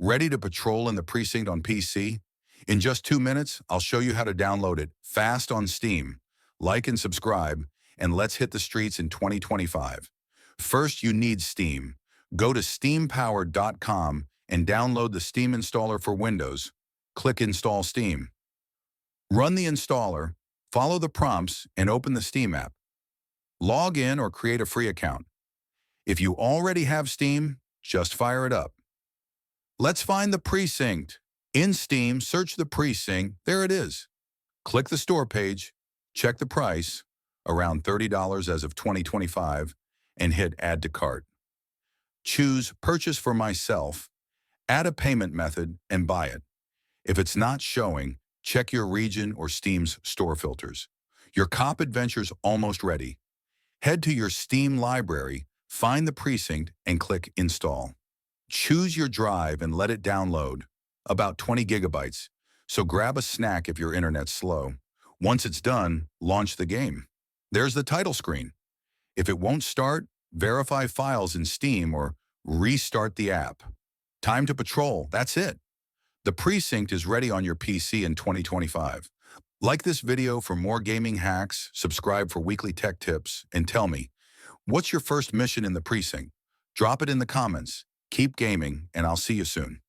Ready to patrol in the Precinct on PC? In just 2 minutes, I'll show you how to download it fast on Steam. Like and subscribe, and let's hit the streets in 2025. First, you need Steam. Go to steampowered.com and download the Steam installer for Windows. Click Install Steam. Run the installer, follow the prompts, and open the Steam app. Log in or create a free account. If you already have Steam, just fire it up. Let's find the Precinct. In Steam, search the Precinct. There it is. Click the store page, check the price, around $30 as of 2025, and hit Add to Cart. Choose Purchase for Myself, add a payment method, and buy it. If it's not showing, check your region or Steam's store filters. Your cop adventure's almost ready. Head to your Steam library, find the Precinct, and click Install. Choose your drive and let it download, about 20 gigabytes, so grab a snack if your internet's slow. Once it's done, launch the game. There's the title screen. If it won't start, verify files in Steam or restart the app. Time to patrol, that's it. The Precinct is ready on your PC in 2025. Like this video for more gaming hacks, subscribe for weekly tech tips, and tell me, what's your first mission in the Precinct? Drop it in the comments. Keep gaming, and I'll see you soon.